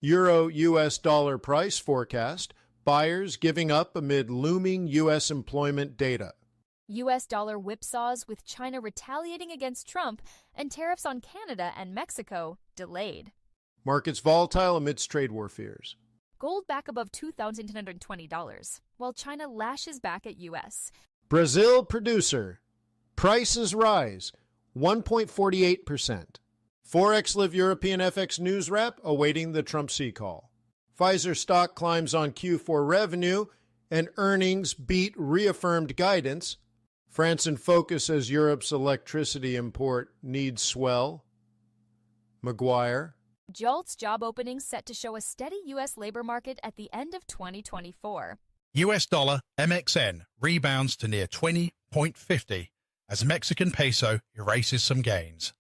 Euro US dollar price forecast. Buyers giving up amid looming U.S. employment data. U.S. dollar whipsaws with China retaliating against Trump and tariffs on Canada and Mexico delayed. Markets volatile amidst trade war fears. Gold back above $2,1020, while China lashes back at U.S. Brazil producer. Prices rise 1.48%. Forex Live European FX News Wrap awaiting the Trump C call. Pfizer stock climbs on Q4 revenue and earnings beat reaffirmed guidance. France in focus as Europe's electricity import needs swell. Maguire. JOLTS job openings set to show a steady U.S. labor market at the end of 2024. US dollar MXN rebounds to near 20.50 as Mexican peso erases some gains.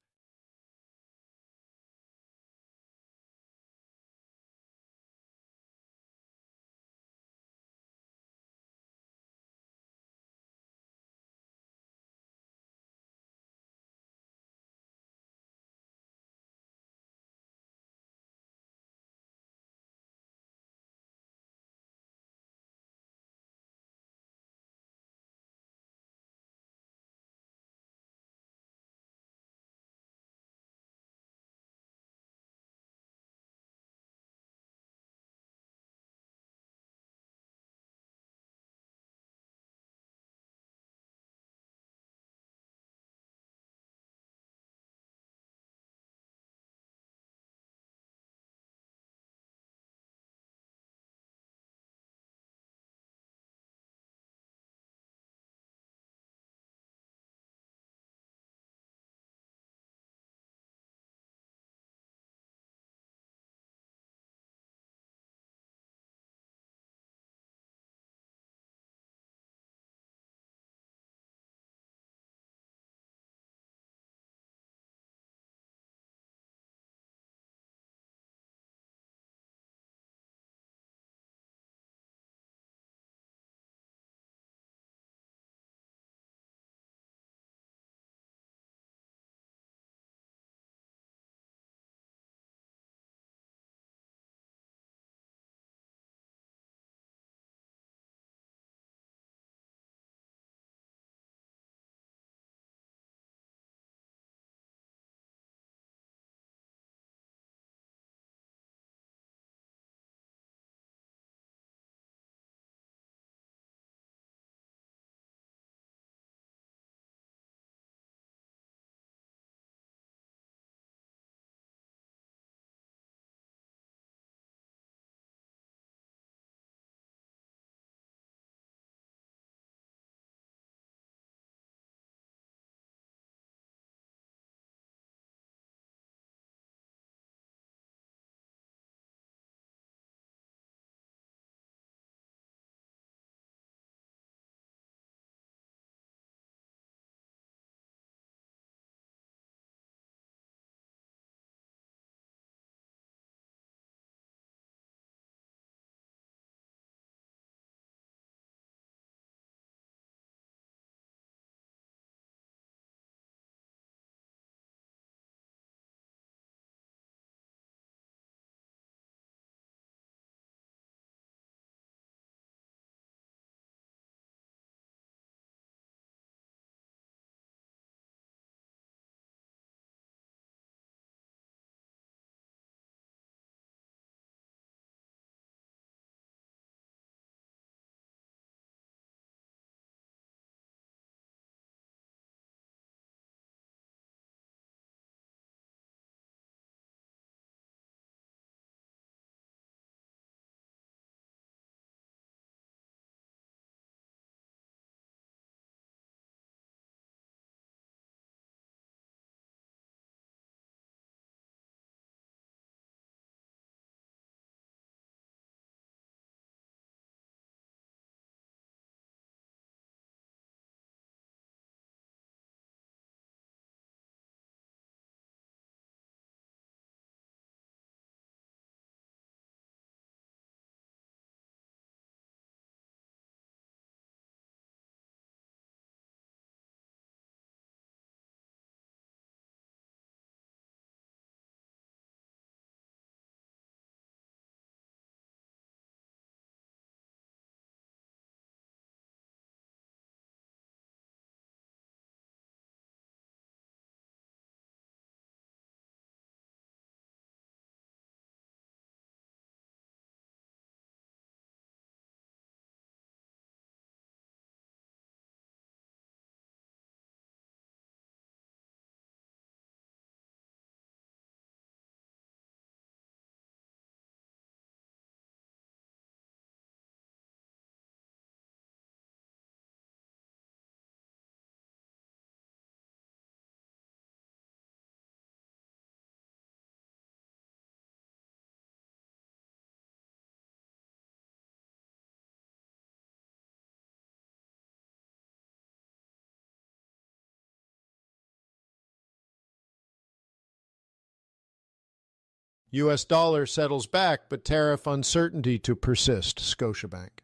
U.S. dollar settles back, but tariff uncertainty to persist. Scotiabank.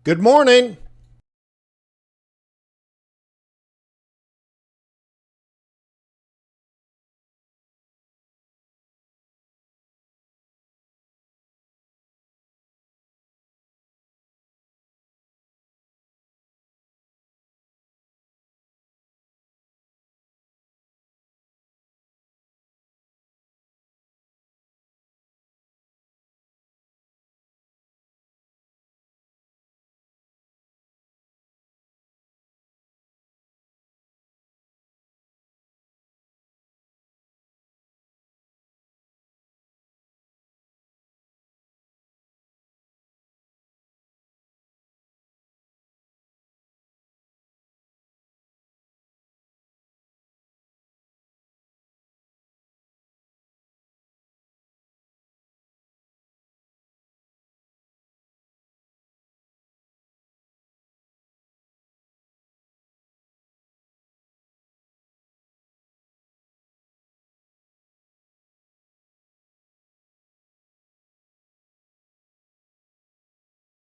Good morning.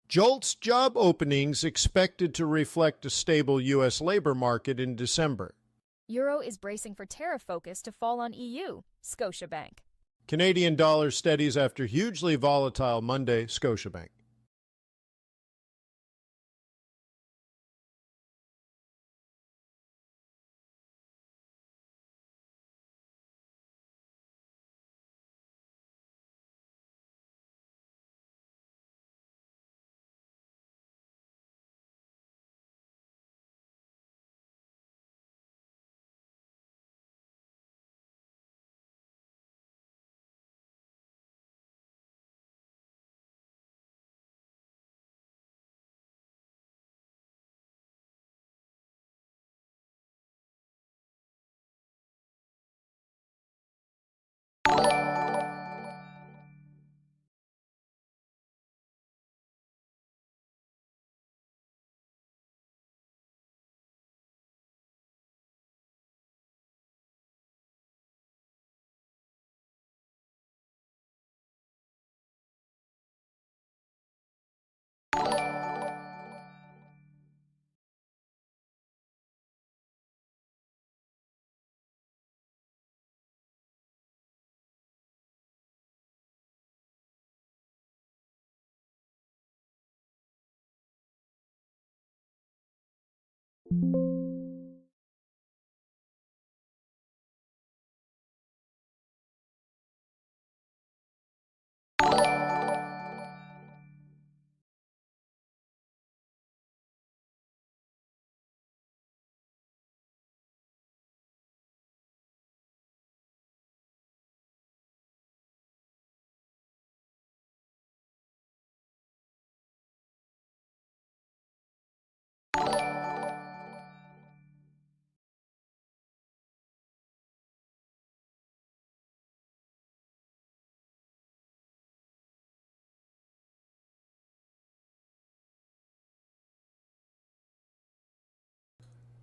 JOLTS job openings expected to reflect a stable U.S. labor market in December. Euro is bracing for tariff focus to fall on EU. Scotiabank. Canadian dollar steadies after hugely volatile Monday. Scotiabank.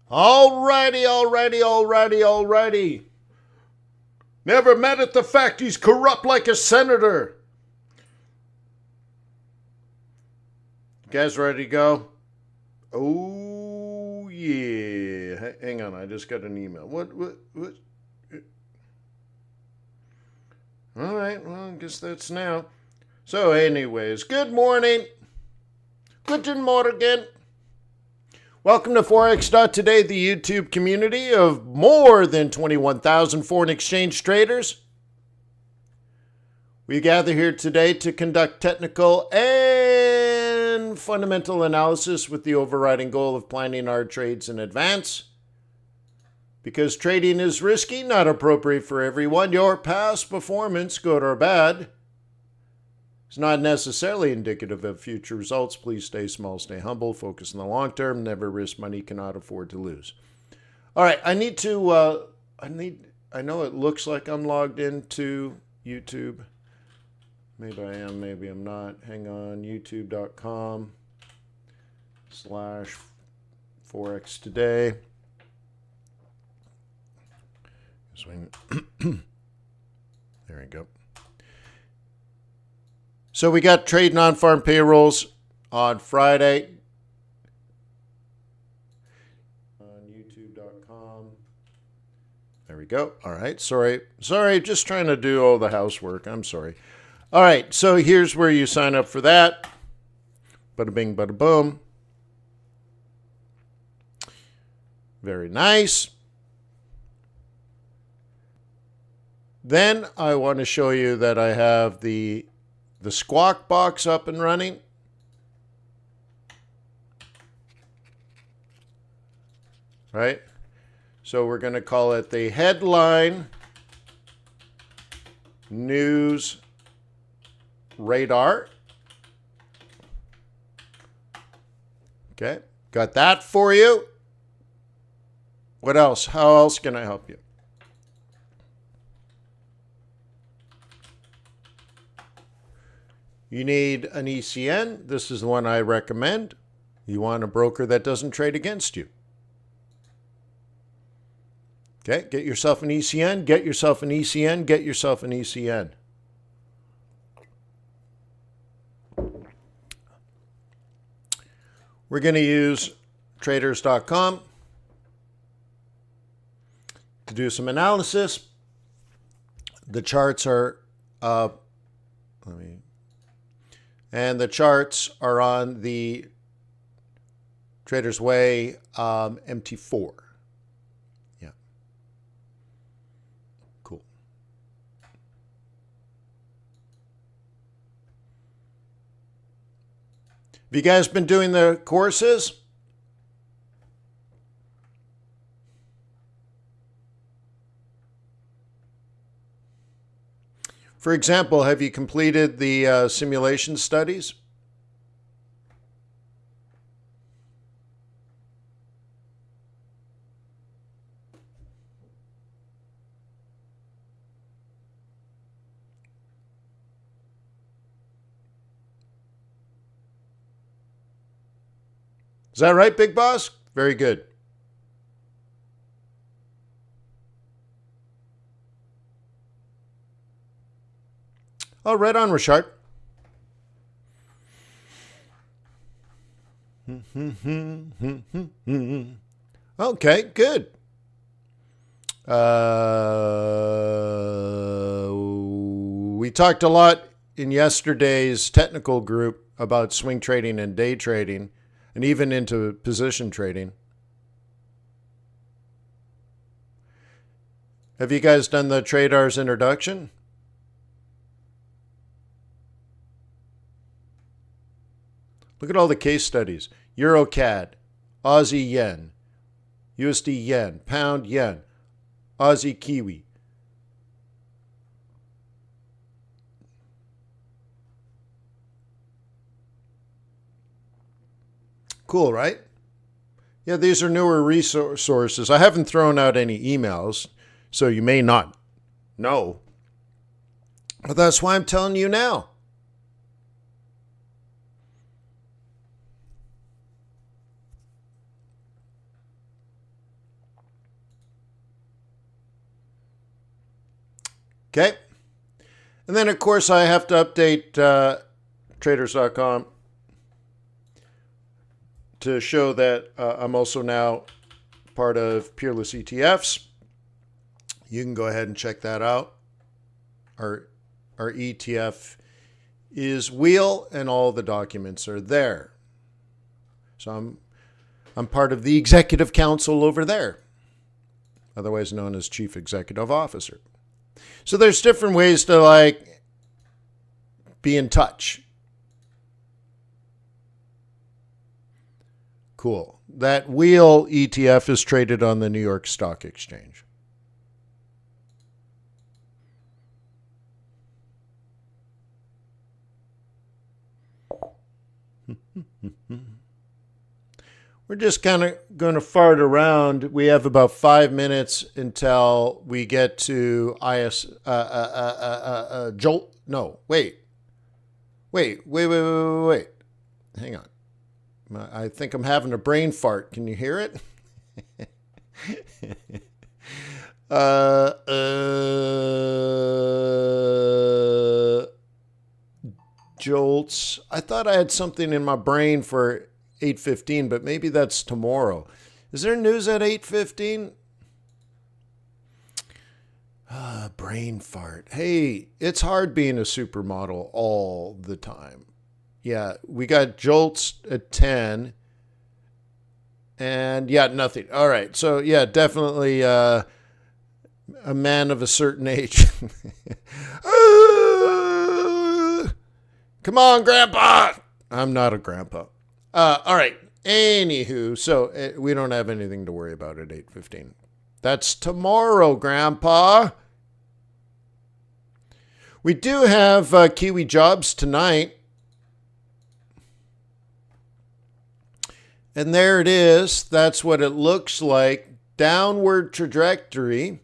Alrighty. Never met at the fact he's corrupt like a senator. You guys ready to go? Oh, yeah. Hang on, I just got an email. What? All right, well, I guess that's now. So anyways, good morning. Guten Morgen. Welcome to Forex.Today, the YouTube community of more than 21,000 foreign exchange traders. We gather here today to conduct technical and fundamental analysis with the overriding goal of planning our trades in advance. Because trading is risky, not appropriate for everyone, your past performance, good or bad, is not necessarily indicative of future results. Please stay small, stay humble, focus on the long term, never risk money you cannot afford to lose. All right, I know it looks like I'm logged into YouTube. Maybe I am, maybe I'm not. Hang on, youtube.com/Forex.Today. There we go. So we got trade non-farm payrolls on Friday. On youtube.com. There we go. All right. Sorry. Just trying to do all the housework. I'm sorry. All right. So here's where you sign up for that. Bada bing, bada boom. Very nice. Then I want to show you that I have the Squawk box up and running. Right? So we're going to call it the headline news radar. Okay. Got that for you. What else? How else can I help you? You need an ECN. This is the one I recommend. You want a broker that doesn't trade against you. Okay, get yourself an ECN, get yourself an ECN, get yourself an ECN. We're going to use traders.com to do some analysis. The charts are and the charts are on the Traders Way MT4. Yeah. Cool. Have you guys been doing the courses? For example, have you completed the simulation studies? Is that right, Big Boss? Very good. Oh, right on, Richard. Okay, good. We talked a lot in yesterday's technical group about swing trading and day trading, and even into position trading. Have you guys done the TRADARS introduction? Look at all the case studies. Euro CAD, Aussie yen, USD yen, pound yen, Aussie Kiwi. Cool, right? Yeah, these are newer resources. I haven't thrown out any emails, so you may not know. But that's why I'm telling you now. Okay. And then, of course, I have to update traders.com to show that I'm also now part of Peerless ETFs. You can go ahead and check that out. Our ETF is Wheel, and all the documents are there. So I'm part of the executive council over there, otherwise known as Chief Executive Officer. So there's different ways to be in touch. Cool. That Wheel ETF is traded on the New York Stock Exchange. We're just kind of going to fart around. We have about 5 minutes until we get to Jolt. No, wait. Hang on. I think I'm having a brain fart. Can you hear it? Jolts. I thought I had something in my brain for 8:15, but maybe that's tomorrow. Is there news at 8:15? Brain fart. Hey, it's hard being a supermodel all the time. Yeah, we got Jolts at 10. And yeah, nothing. All right. So yeah, definitely a man of a certain age. Come on, Grandpa. I'm not a grandpa. All right. Anywho, so we don't have anything to worry about at 8:15. That's tomorrow, Grandpa. We do have Kiwi jobs tonight. And there it is. That's what it looks like. Downward trajectory.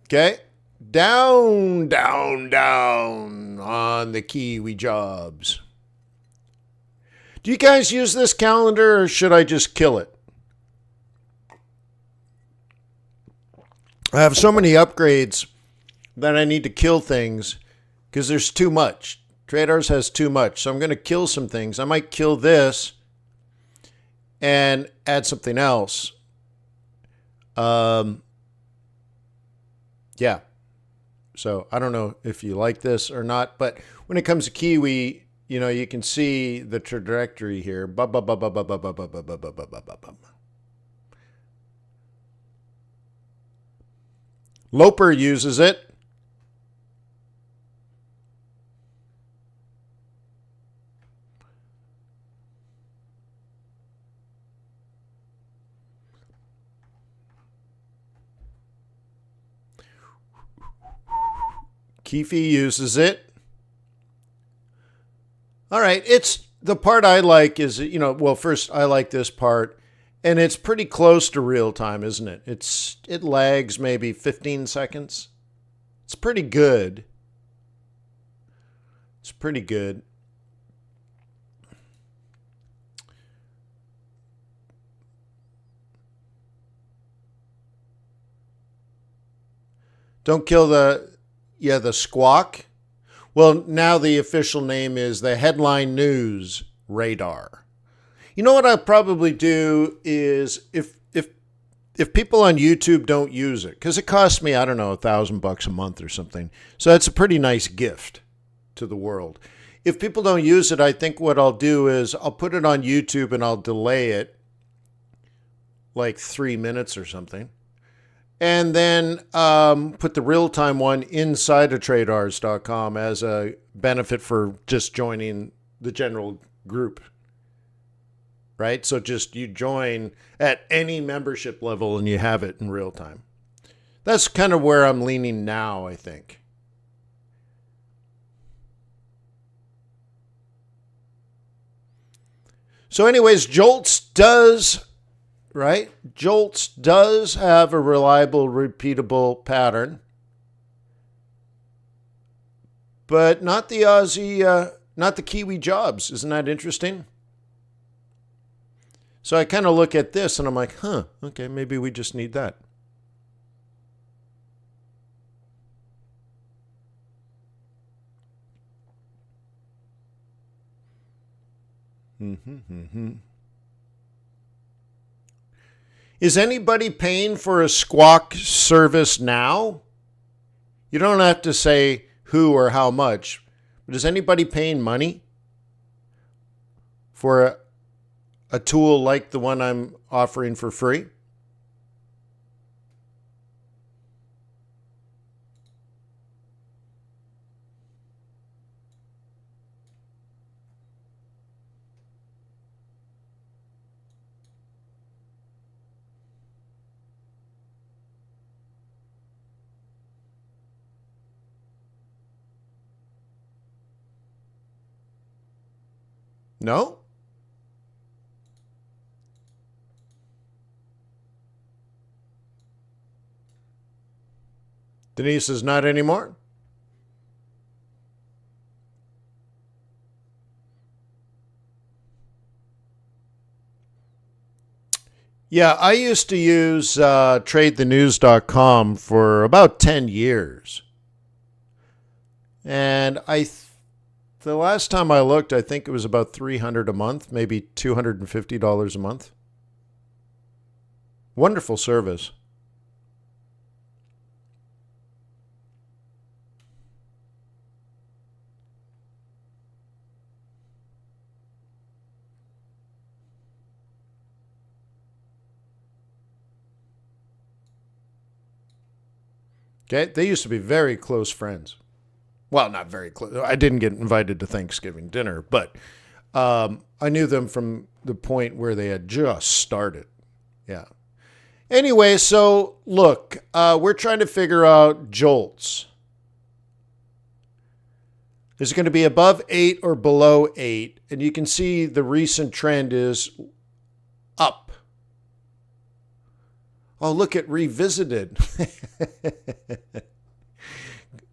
Okay. Down on the Kiwi jobs. Do you guys use this calendar, or should I just kill it? I have so many upgrades that I need to kill things because there's too much. TRADARS has too much, so I'm going to kill some things. I might kill this and add something else. Yeah. So I don't know if you like this or not, but when it comes to Kiwi, you know, you can see the trajectory here. Loper uses it. Keefe uses it. All right, it's the part I like is, you know, well, first I like this part, and it's pretty close to real time, isn't it? It lags maybe 15 seconds. It's pretty good. It's pretty good. Don't kill the squawk. Well, now the official name is the Headline News Radar. You know what I'll probably do is if people on YouTube don't use it, because it costs me, I don't know, $1,000 a month or something. So that's a pretty nice gift to the world. If people don't use it, I think what I'll do is I'll put it on YouTube and I'll delay it like 3 minutes or something. And then put the real-time one inside of TRADARS.com as a benefit for just joining the general group. Right? So just you join at any membership level and you have it in real time. That's kind of where I'm leaning now, I think. So anyways, Jolts does have a reliable, repeatable pattern, but not the Aussie, not the Kiwi jobs. Isn't that interesting? So I kind of look at this and I'm like, okay, maybe we just need that. Is anybody paying for a squawk service now? You don't have to say who or how much, but is anybody paying money for a tool like the one I'm offering for free? No? Denise is not anymore? Yeah, I used to use tradethenews.com for about 10 years. And the last time I looked, I think it was about $300 a month, maybe $250 a month. Wonderful service. Okay, they used to be very close friends. Well, not very close. I didn't get invited to Thanksgiving dinner, but I knew them from the point where they had just started. Yeah. Anyway, so look, we're trying to figure out jolts. Is it going to be above 8 or below 8? And you can see the recent trend is up. Oh, look at revisited.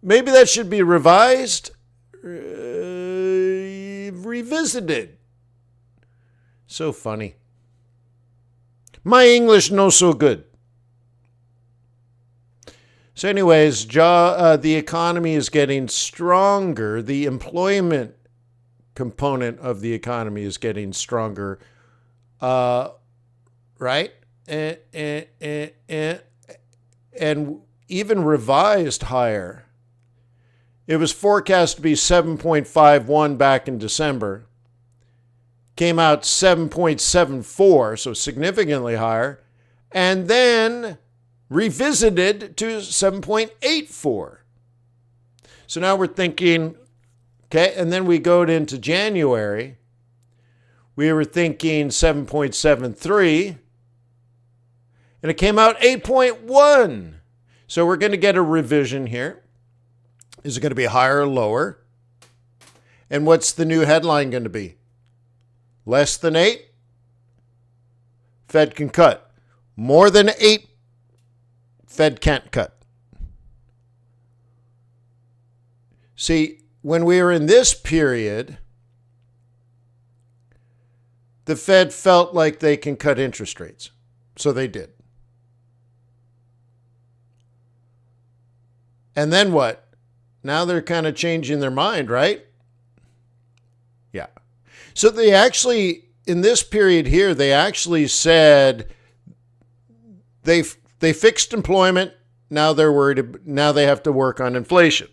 Maybe that should be revised. Revisited. So funny. My English no so good. So anyways, the economy is getting stronger. The employment component of the economy is getting stronger, right? And even revised higher. It was forecast to be 7.51 back in December. Came out 7.74, so significantly higher. And then revisited to 7.84. So now we're thinking, okay, and then we go into January. We were thinking 7.73, and it came out 8.1. So we're going to get a revision here. Is it going to be higher or lower? And what's the new headline going to be? Less than 8? Fed can cut. More than 8? Fed can't cut. See, when we were in this period, the Fed felt like they can cut interest rates. So they did. And then what? Now they're kind of changing their mind, right? Yeah. So they actually, in this period here, they actually said they fixed employment. Now they're worried. Now they have to work on inflation.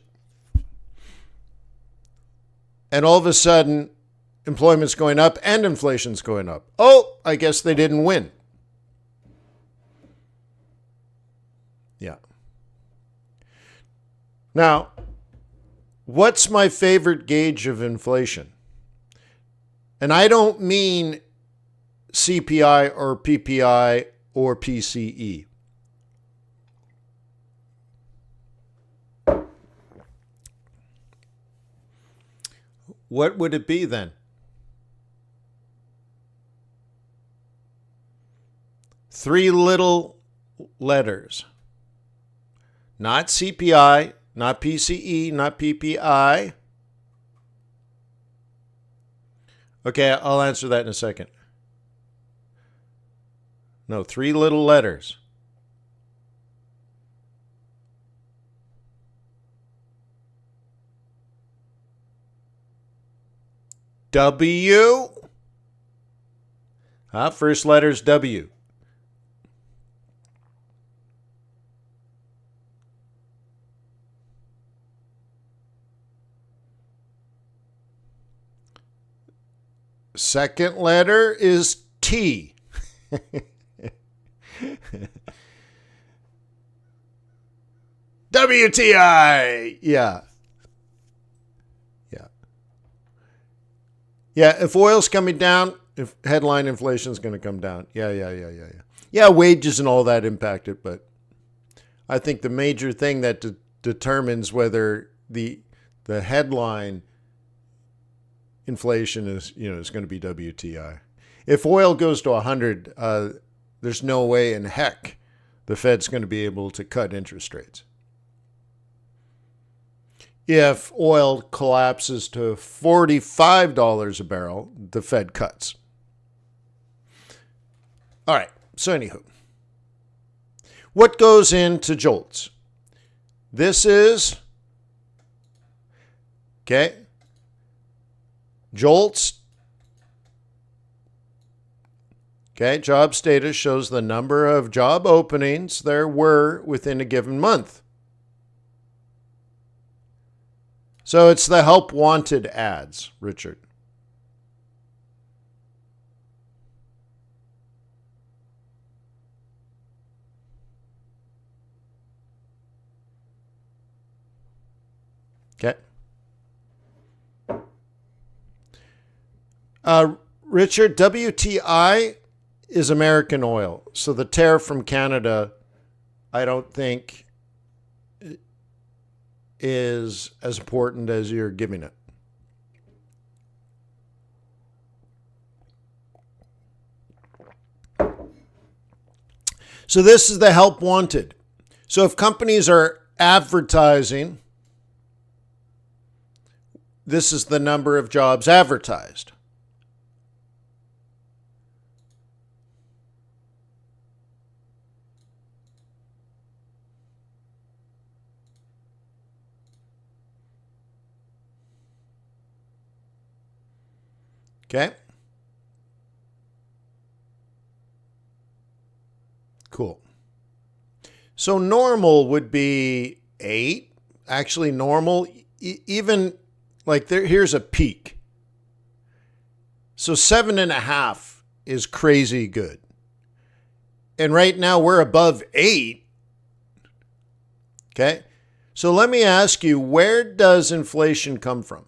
And all of a sudden, employment's going up and inflation's going up. Oh, I guess they didn't win. Yeah. Now, what's my favorite gauge of inflation? And I don't mean CPI or PPI or PCE. What would it be then? 3 little letters. Not CPI, not PCE, not PPI. Okay, I'll answer that in a second. No, 3 little letters. W. First letter's W. Second letter is T. WTI. Yeah. Yeah, if oil's coming down, if headline inflation is going to come down. Yeah, wages and all that impacted, but I think the major thing that determines whether the headline inflation is going to be WTI. If oil goes to 100, there's no way in heck the Fed's going to be able to cut interest rates. If oil collapses to $45 a barrel, the Fed cuts. All right, so anywho, what goes into JOLTS? This is, okay, JOLTS, okay, job status shows the number of job openings there were within a given month. So it's the help wanted ads, Richard. Okay. Richard, WTI is American oil. So the tariff from Canada, I don't think is as important as you're giving it. So this is the help wanted. So if companies are advertising, this is the number of jobs advertised. Okay? Cool. So normal would be 8. Actually, normal, even like here's a peak. So 7.5 is crazy good. And right now we're above 8. Okay? So let me ask you, where does inflation come from?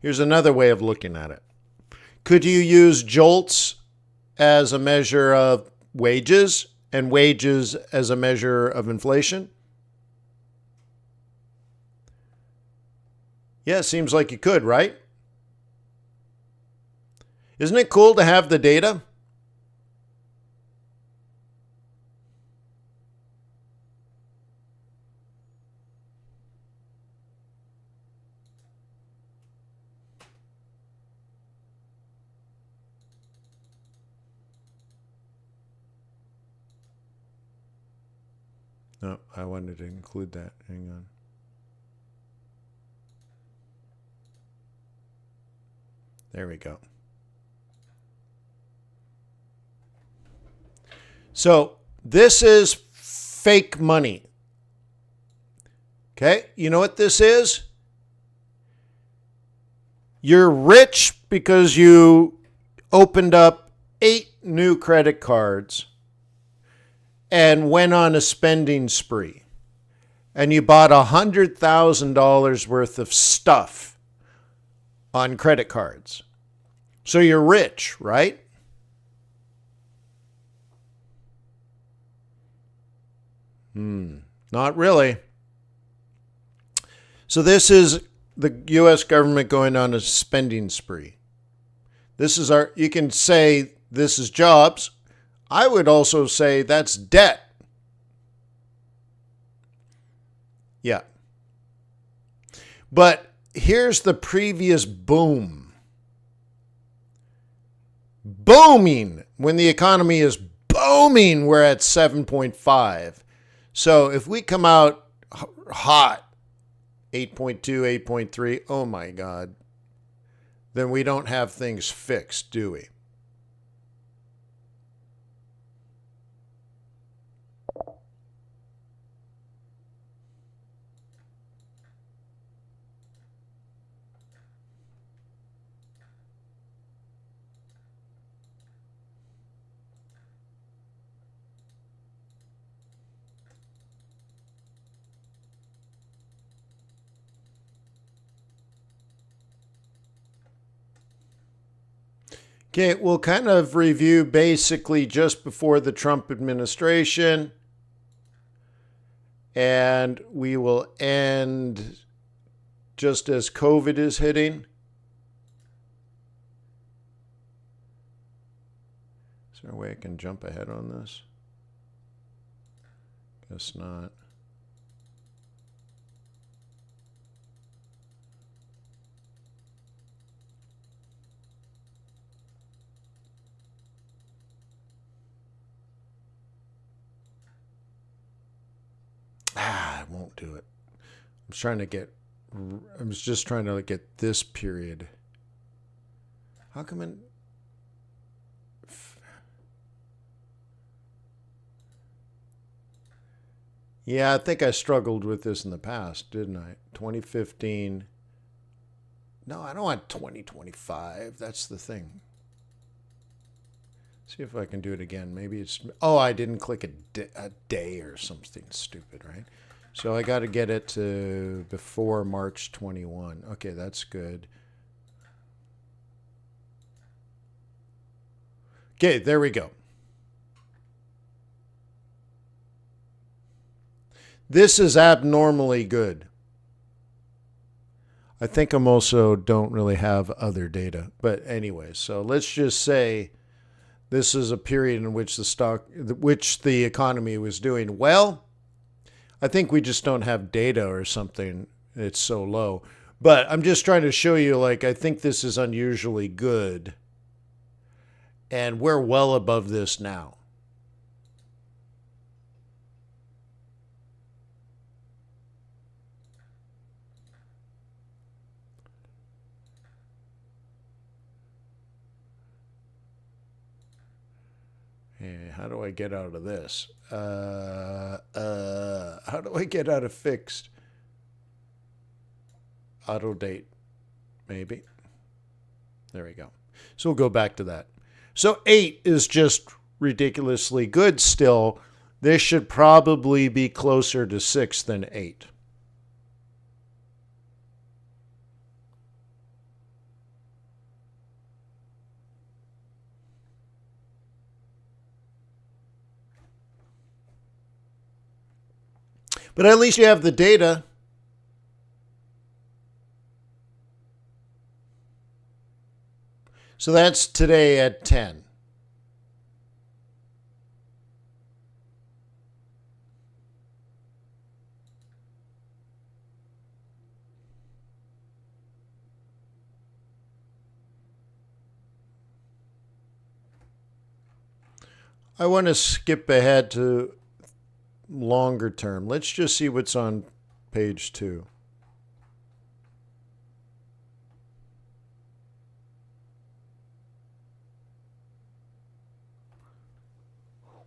Here's another way of looking at it. Could you use jolts as a measure of wages and wages as a measure of inflation? Yeah, it seems like you could, right? Isn't it cool to have the data? No, I wanted to include that. Hang on. There we go. So this is fake money. Okay, you know what this is? You're rich because you opened up 8 new credit cards and went on a spending spree. And you bought $100,000 worth of stuff on credit cards. So you're rich, right? Not really. So this is the U.S. government going on a spending spree. This is you can say this is jobs. I would also say that's debt. Yeah. But here's the previous boom. Booming. When the economy is booming, we're at 7.5. So if we come out hot, 8.2, 8.3, oh my God, then we don't have things fixed, do we? Okay, we'll kind of review basically just before the Trump administration, and we will end just as COVID is hitting. Is there a way I can jump ahead on this? Guess not. I won't do it. I was just trying to get this period. How come Yeah, I think I struggled with this in the past, didn't I? 2015. No, I don't want 2025. That's the thing. See if I can do it again. Maybe it's... Oh, I didn't click a day or something stupid, right? So I got to get it to before March 21. Okay, that's good. Okay, there we go. This is abnormally good. I think I'm also don't really have other data. But anyway, so let's just say this is a period in which the economy was doing well. I think we just don't have data or something. It's so low. But I'm just trying to show you, I think this is unusually good. And we're well above this now. Hey, how do I get out of this? How do I get out of fixed? Auto date, maybe. There we go. So we'll go back to that. So 8 is just ridiculously good still. This should probably be closer to 6 than 8. But at least you have the data. So that's today at 10. I want to skip ahead to longer term. Let's just see what's on page 2.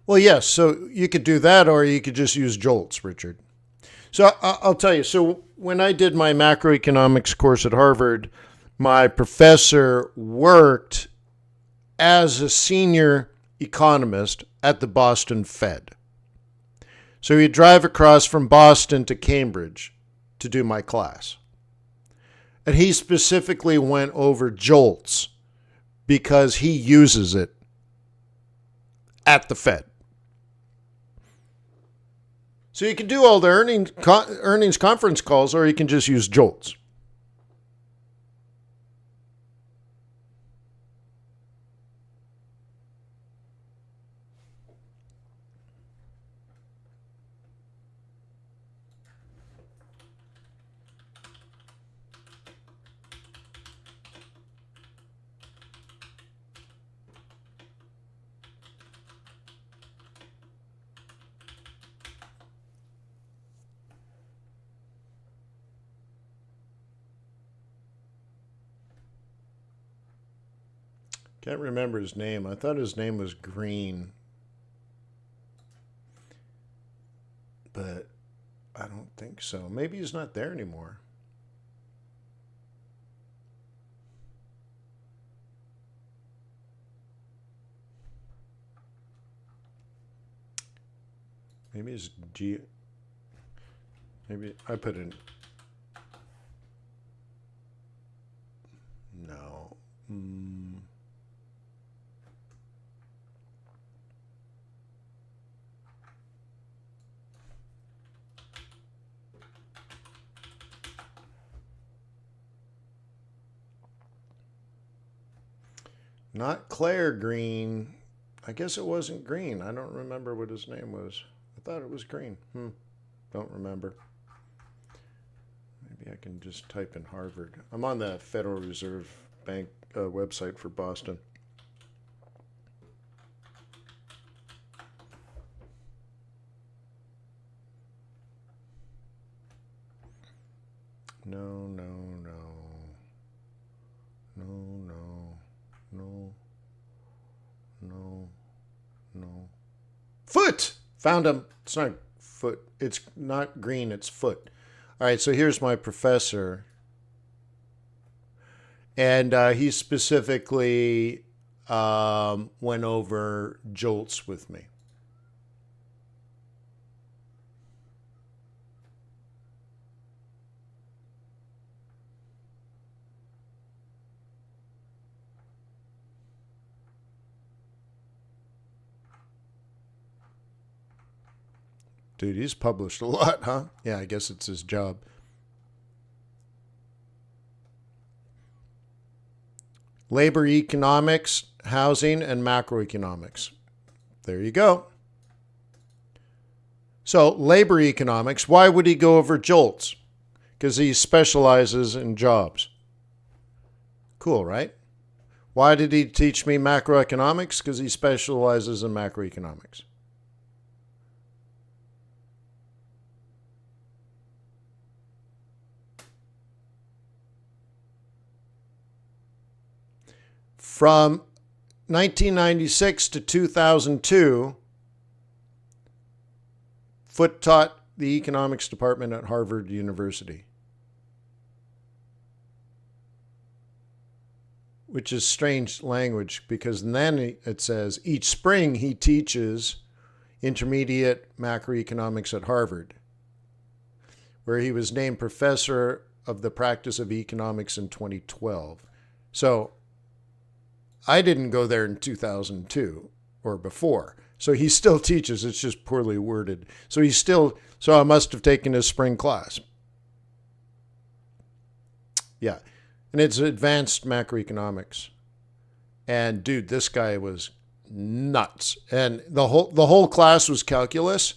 Well, yes, so you could do that, or you could just use jolts, Richard. So I'll tell you, so when I did my macroeconomics course at Harvard, my professor worked as a senior economist at the Boston Fed. So he'd drive across from Boston to Cambridge to do my class. And he specifically went over jolts because he uses it at the Fed. So you can do all the earnings conference calls, or you can just use jolts. Can't remember his name. I thought his name was Green. But I don't think so. Maybe he's not there anymore. Maybe it's G. Maybe I put in. No. Not Claire Green. I guess it wasn't Green. I don't remember what his name was. I thought it was Green. Don't remember. Maybe I can just type in Harvard. I'm on the Federal Reserve Bank website for Boston. No. Foot! Found him. It's not foot. It's not Green. It's Foot. All right, so here's my professor. And he specifically went over jolts with me. Dude, he's published a lot, huh? Yeah, I guess it's his job. Labor economics, housing, and macroeconomics. There you go. So, labor economics, why would he go over jolts? Because he specializes in jobs. Cool, right? Why did he teach me macroeconomics? Because he specializes in macroeconomics. From 1996 to 2002, Foote taught the economics department at Harvard University, which is strange language because then it says each spring he teaches intermediate macroeconomics at Harvard, where he was named professor of the practice of economics in 2012. So I didn't go there in 2002 or before. So he still teaches. It's just poorly worded. So I must have taken his spring class. Yeah. And it's advanced macroeconomics. And dude, this guy was nuts. And the whole class was calculus.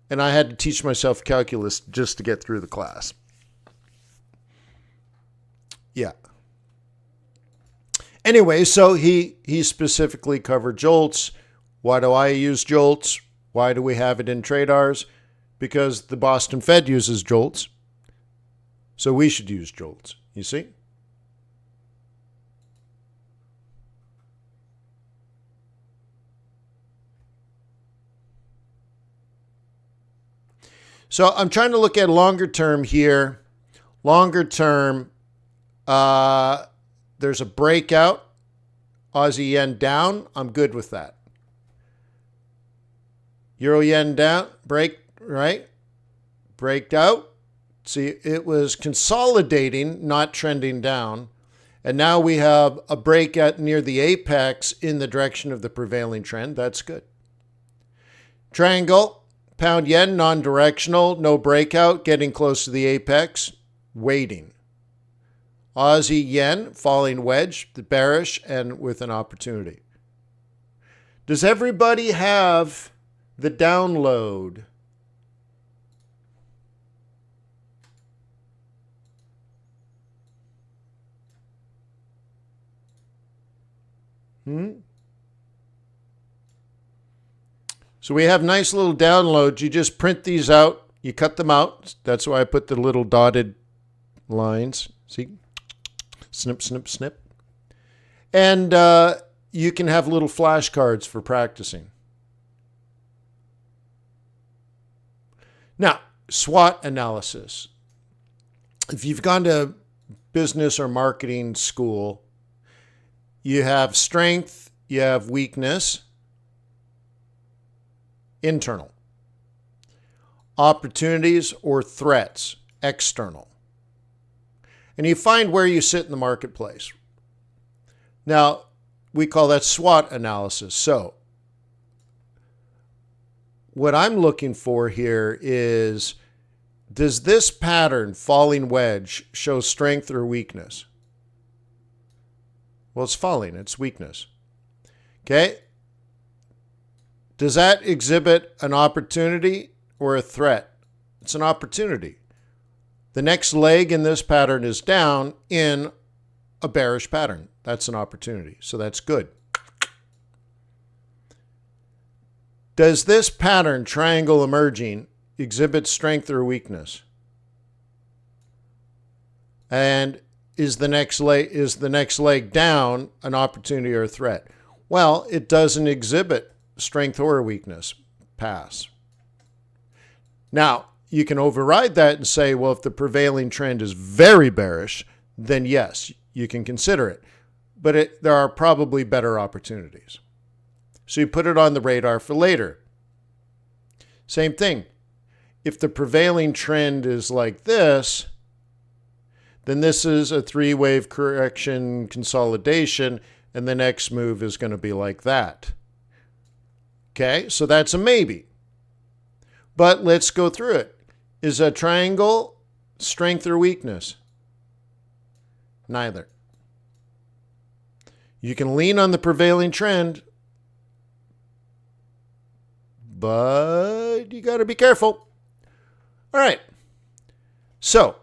And I had to teach myself calculus just to get through the class. Yeah. Anyway, so he specifically covered JOLTS. Why do I use JOLTS? Why do we have it in TRADARS? Because the Boston Fed uses JOLTS. So we should use JOLTS. You see? So I'm trying to look at longer term here. Longer term, there's a breakout. Aussie yen down. I'm good with that. Euro yen down. Breaked out. See, it was consolidating, not trending down. And now we have a breakout near the apex in the direction of the prevailing trend. That's good. Triangle. Pound yen, non-directional, no breakout, getting close to the apex, waiting. Aussie yen, falling wedge, the bearish, and with an opportunity. Does everybody have the download? So we have nice little downloads. You just print these out. You cut them out. That's why I put the little dotted lines. See? Snip, snip, snip. And you can have little flashcards for practicing. Now, SWOT analysis. If you've gone to business or marketing school, you have strength, you have weakness, internal. Opportunities or threats, external. And you find where you sit in the marketplace. Now, we call that SWOT analysis. So, what I'm looking for here is, does this pattern, falling wedge, show strength or weakness? Well, it's falling, it's weakness. Okay? Does that exhibit an opportunity or a threat? It's an opportunity. The next leg in this pattern is down in a bearish pattern. That's an opportunity. So that's good. Does this pattern, triangle emerging, exhibit strength or weakness? And is the next leg down an opportunity or a threat? Well, it doesn't exhibit strength or weakness. Pass. Now, you can override that and say, well, if the prevailing trend is very bearish, then yes, you can consider it. But there are probably better opportunities. So you put it on the radar for later. Same thing. If the prevailing trend is like this, then this is a three-wave correction consolidation, and the next move is going to be like that. Okay, so that's a maybe. But let's go through it. Is a triangle strength or weakness? Neither. You can lean on the prevailing trend, but you got to be careful. All right. So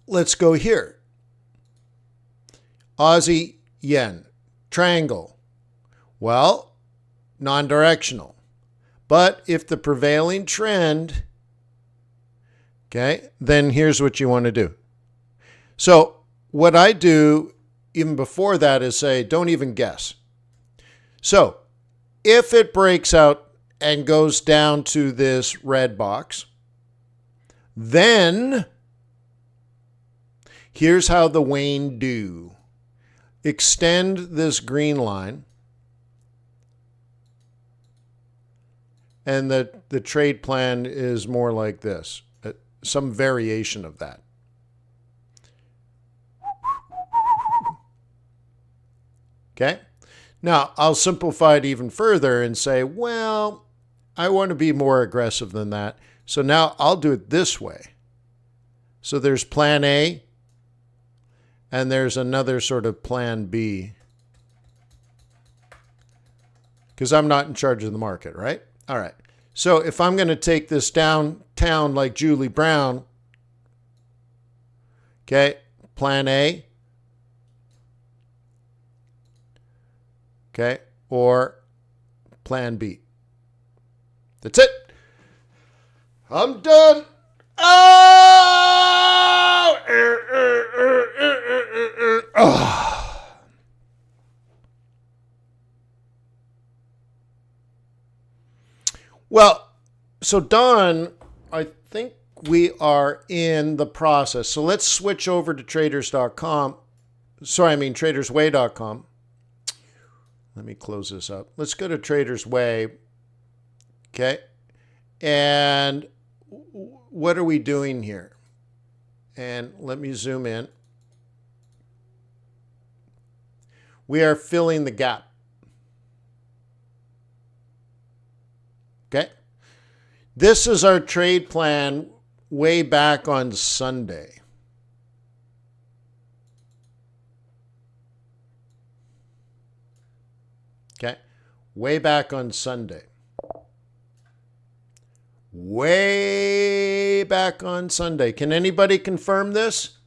let's go here. Aussie yen, triangle. Well, non-directional. But if the prevailing trend, okay, then here's what you want to do. So what I do even before that is say, don't even guess. So if it breaks out and goes down to this red box, then here's how the wane do. Extend this green line, and the trade plan is more like this, some variation of that. Okay? Now, I'll simplify it even further and say, well, I want to be more aggressive than that. So now I'll do it this way. So there's plan A, and there's another sort of plan B. Because I'm not in charge of the market, right? All right. So if I'm going to take this downtown like Julie Brown, okay, plan A, okay, or plan B. That's it. I'm done. Oh! Well, so Don, I think we are in the process. So let's switch over to traders.com. Sorry, I mean tradersway.com. Let me close this up. Let's go to Traders Way. Okay. And what are we doing here? And let me zoom in. We are filling the gap. Okay. This is our trade plan way back on Sunday. Okay. Way back on Sunday. Way back on Sunday. Can anybody confirm this?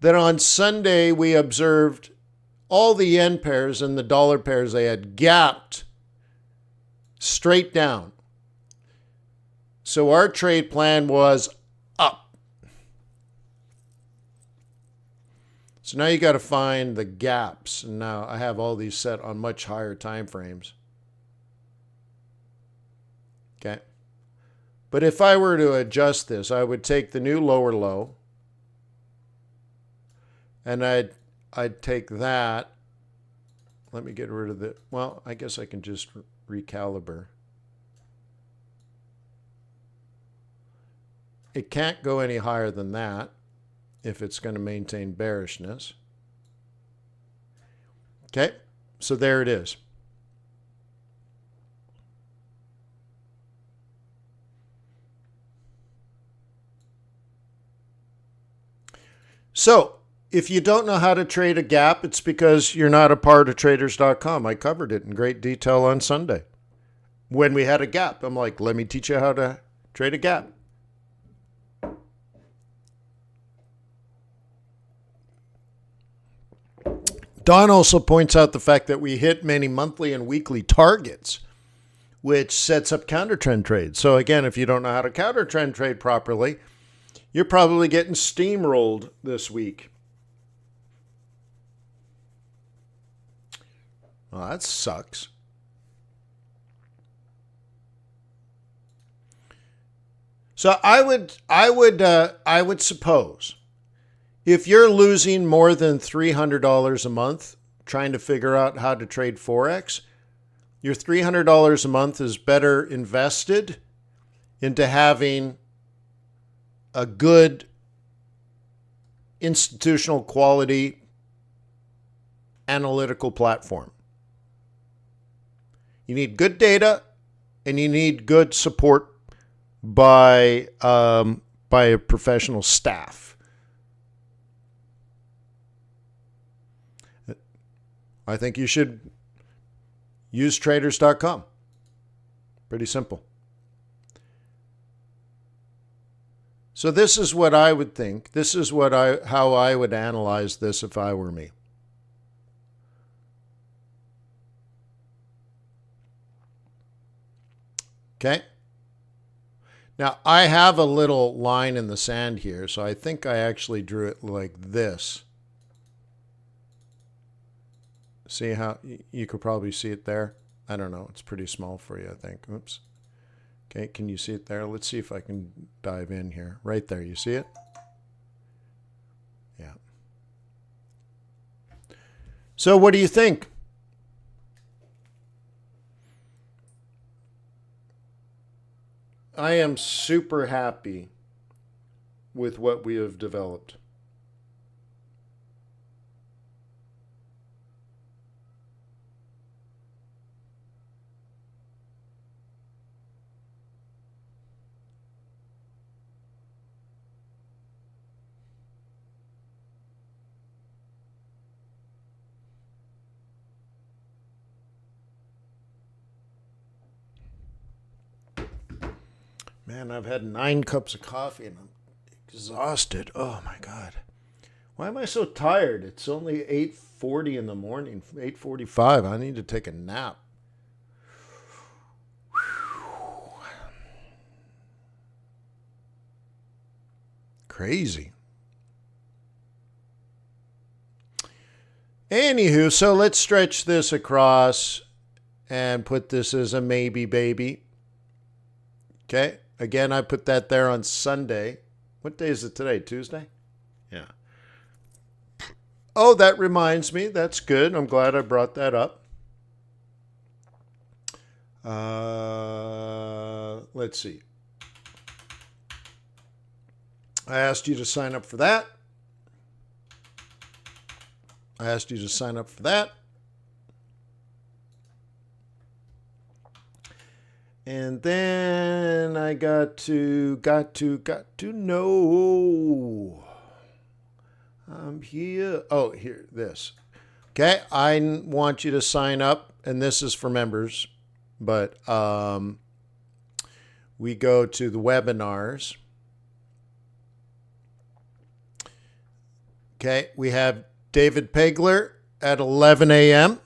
That on Sunday we observed all the yen pairs and the dollar pairs, they had gapped straight down. So our trade plan was up. So now you got to find the gaps. And now I have all these set on much higher time frames. Okay. But if I were to adjust this, I would take the new lower low and I'd take that. Let me get rid of the, well, I guess I can just recalibrate. It can't go any higher than that if it's going to maintain bearishness. Okay, so there it is. So if you don't know how to trade a gap, it's because you're not a part of traders.com. I covered it in great detail on Sunday. When we had a gap, I'm like, let me teach you how to trade a gap. Don also points out the fact that we hit many monthly and weekly targets, which sets up counter trend trades. So again, if you don't know how to counter trend trade properly, you're probably getting steamrolled this week. Well, that sucks. So I would suppose if you're losing more than $300 a month trying to figure out how to trade Forex, your $300 a month is better invested into having a good institutional quality analytical platform. You need good data and you need good support by a professional staff. I think you should use traders.com. Pretty simple. So this is what I would think. This is how I would analyze this if I were me. Okay. Now I have a little line in the sand here, so I think I actually drew it like this. See how you could probably see it there? I don't know. It's pretty small for you, I think. Oops. Okay, can you see it there? Let's see if I can dive in here. Right there, you see it? Yeah. So what do you think? I am super happy with what we have developed. Man, I've had 9 cups of coffee and I'm exhausted. Oh my God. Why am I so tired? It's only 8:40 in the morning, 8:45. I need to take a nap. Crazy. Anywho, so let's stretch this across and put this as a maybe baby. Okay. Again, I put that there on Sunday. What day is it today? Tuesday? Yeah. Oh, that reminds me. That's good. I'm glad I brought that up. Let's see. I asked you to sign up for that. I asked you to sign up for that. And then I got to know. I'm here. Oh, here, this. Okay, I want you to sign up, and this is for members, but we go to the webinars. Okay, we have David Pegler at 11 a.m.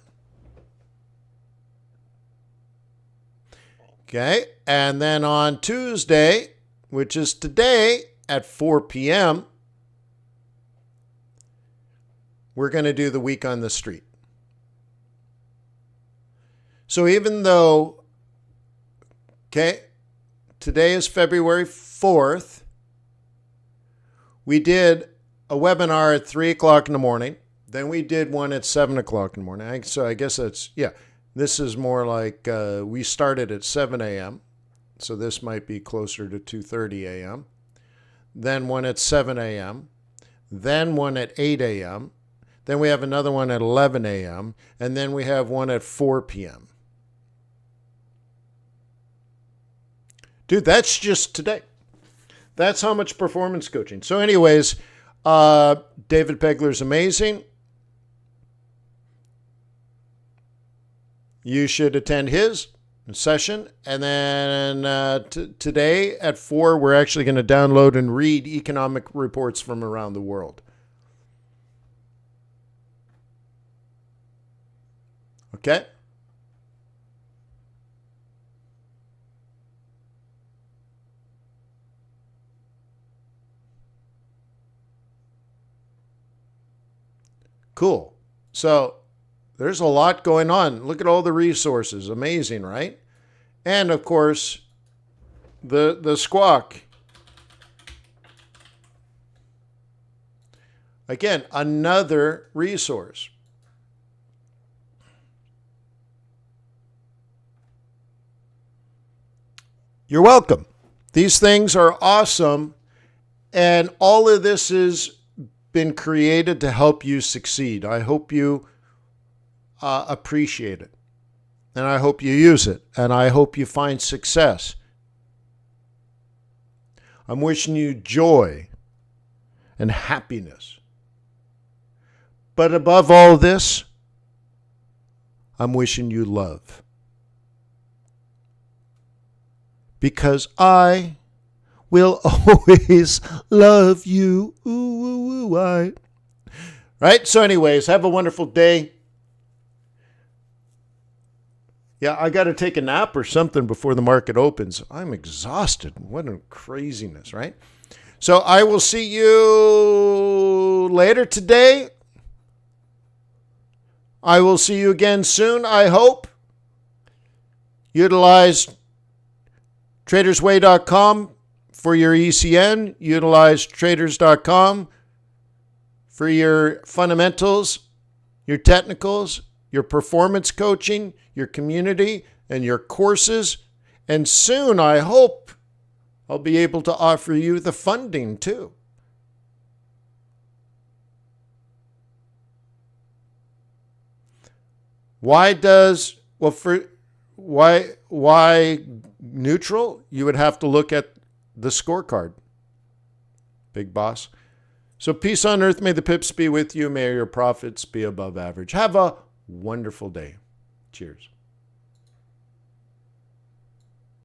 Okay, and then on Tuesday, which is today at 4 p.m., we're going to do the week on the street. So even though, okay, today is February 4th, we did a webinar at 3 o'clock in the morning. Then we did one at 7 o'clock in the morning. So I guess that's, yeah. This is more like we started at 7 a.m., so this might be closer to 2:30 a.m. Then one at 7 a.m., then one at 8 a.m., then we have another one at 11 a.m., and then we have one at 4 p.m. Dude, that's just today. That's how much performance coaching. So anyways, David Pegler's amazing. You should attend his session. And then today at 4, we're actually going to download and read economic reports from around the world. Okay? Cool. So there's a lot going on. Look at all the resources. Amazing, right? And of course, the squawk. Again, another resource. You're welcome. These things are awesome. And all of this has been created to help you succeed. I hope you appreciate it. And I hope you use it. And I hope you find success. I'm wishing you joy and happiness. But above all this, I'm wishing you love. Because I will always love you. Ooh, ooh, ooh, Right? So anyways, have a wonderful day. Yeah, I got to take a nap or something before the market opens. I'm exhausted. What a craziness, right? So I will see you later today. I will see you again soon, I hope. Utilize tradersway.com for your ECN. Utilize traders.com for your fundamentals, your technicals, your performance coaching, your community, and your courses. And soon, I hope, I'll be able to offer you the funding too. Why neutral? You would have to look at the scorecard, big boss. So peace on earth. May the pips be with you. May your profits be above average. Have a wonderful day. Cheers.